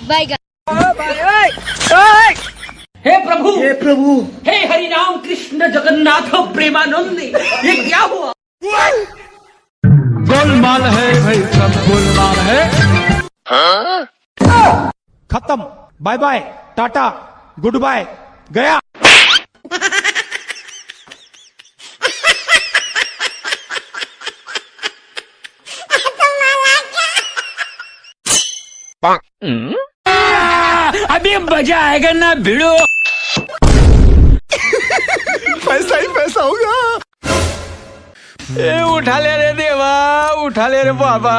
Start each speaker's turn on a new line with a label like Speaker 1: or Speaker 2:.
Speaker 1: बैगन।
Speaker 2: हे प्रभु हे हरि राम कृष्ण जगन्नाथ प्रेमानंद, ये क्या हुआ?
Speaker 3: गोलमाल है भाई, सब गोलमाल है। खत्म, bye bye, tata, goodbye, गया।
Speaker 2: अभी मजा आएगा ना भिड़ो।
Speaker 3: पैसा ही पैसा होगा। ए उठा ले रे देवा, उठा ले रे बाबा।